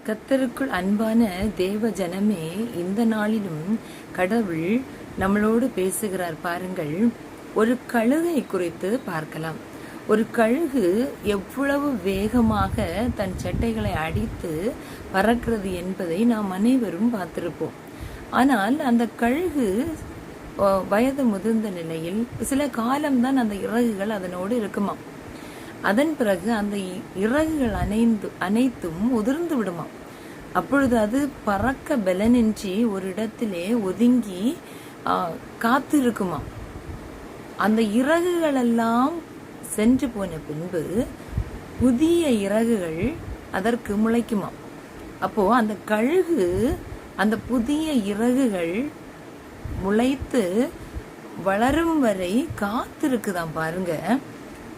கர்த்தருக்குள் அன்பான தேவ ஜனமே, இந்த நாளிலும் கடவுள் நம்மளோடு பேசுகிறார். பாருங்கள், ஒரு கழுகை குறித்து பார்க்கலாம். ஒரு கழுகு எவ்வளவு வேகமாக தன் சட்டைகளை அடித்து பறக்கிறது என்பதை நாம் அனைவரும் பார்த்திருப்போம். ஆனால் அந்த கழுகு வயது முதிர்ந்த நிலையில் சில காலம்தான் அந்த இறகுகள் அதனோடு இருக்குமா. அதன் பிறகு அந்த இறகுகள் அனைத்தும் உதிர்ந்து விடுமா. அப்பொழுது அது பறக்க பலனின்றி ஒரு இடத்திலே ஒதுங்கி காத்திருக்குமா. அந்த இறகுகள் எல்லாம் சென்று போன பின்பு புதிய இறகுகள் அதற்கு முளைக்குமா. அப்போ அந்த கழுகு அந்த புதிய இறகுகள் முளைத்து வளரும் வரை காத்திருக்குதான். பாருங்க,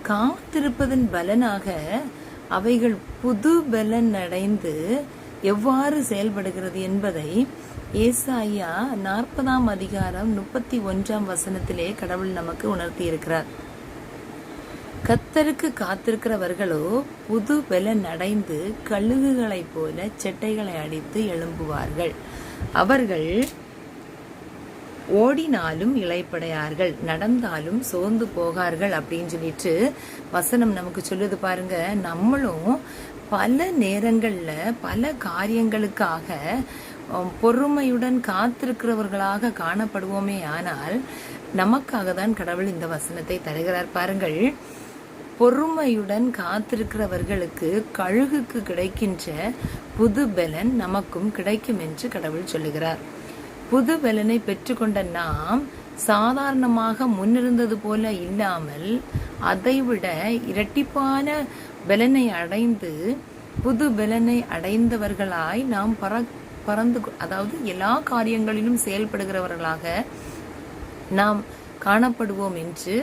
காத்திருப்பதன் பலனாக அவைகள் புது பலன் அடைந்து எவ்வாறு செயல்படுகிறது என்பதை ஏசாயா 40ஆம் அதிகாரம் 31ஆம் வசனத்திலே கடவுள் நமக்கு உணர்த்தி இருக்கிறார். கர்த்தருக்கு காத்திருக்கிறவர்களோ புது பலன் அடைந்து கழுகுகளைப் போல செட்டைகளை அடித்து எழும்புவார்கள். அவர்கள் ஓடினாலும் இளைப்படையார்கள், நடந்தாலும் சோர்ந்து போகார்கள் அப்படின்னு சொல்லிட்டு வசனம் நமக்கு சொல்லுது. பாருங்க, நம்மளும் பல நேரங்கள்ல பல காரியங்களுக்காக பொறுமையுடன் காத்திருக்கிறவர்களாக காணப்படுவோமே. ஆனால் நமக்காக தான் கடவுள் இந்த வசனத்தை தருகிறார். பாருங்கள், பொறுமையுடன் காத்திருக்கிறவர்களுக்கு கழுகுக்கு கிடைக்கின்ற புது பலன் நமக்கும் கிடைக்கும் என்று கடவுள் சொல்லுகிறார். புது பலனை பெற்றுக்கொண்ட நாம் சாதாரணமாக முன்னிருந்தது போல இல்லாமல் அதைவிட இரட்டிப்பான பலனை அடைந்து புது பலனை அடைந்தவர்களாய் நாம் பறந்து, அதாவது எல்லா காரியங்களிலும் செயல்படுகிறவர்களாக நாம் காணப்படுவோம் என்று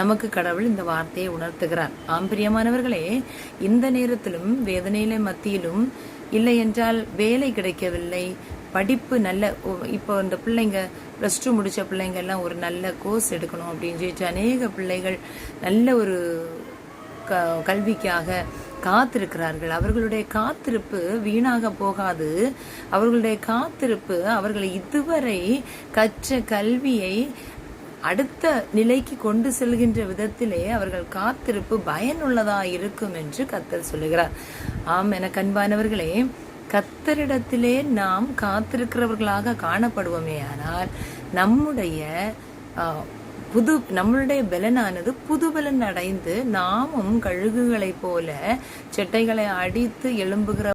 நமக்கு கடவுள் இந்த வார்த்தையை உணர்த்துகிறார். பிரியமானவர்களே, இந்த நேரத்திலும் வேதனையில மத்தியிலும் இல்லை என்றால் வேலை கிடைக்கவில்லை, படிப்பு நல்ல, இப்போ இந்த பிள்ளைங்க +2 முடிச்ச பிள்ளைங்க எல்லாம் ஒரு நல்ல கோர்ஸ் எடுக்கணும் அப்படின்னு சொல்லிட்டு அநேக பிள்ளைகள் நல்ல ஒரு கல்விக்காக காத்திருக்கிறார்கள். அவர்களுடைய காத்திருப்பு வீணாக போகாது. அவர்களுடைய காத்திருப்பு அவர்களை இதுவரை கற்ற கல்வியை அடுத்த நிலைக்கு கொண்டு செல்கின்ற விதத்திலே அவர்கள் காத்திருப்பு பயனுள்ளதா இருக்கும் என்று கர்த்தர் சொல்லுகிறார். எனக்கு அன்பானவர்களே, கர்த்தரிடத்திலே நாம் காத்திருக்கிறவர்களாக காணப்படுவோமே. ஆனால் நம்மளுடைய பலனானது புது பலன் அடைந்து நாமும் கழுகுகளைப் போல செட்டைகளை அடித்து எழும்புகிற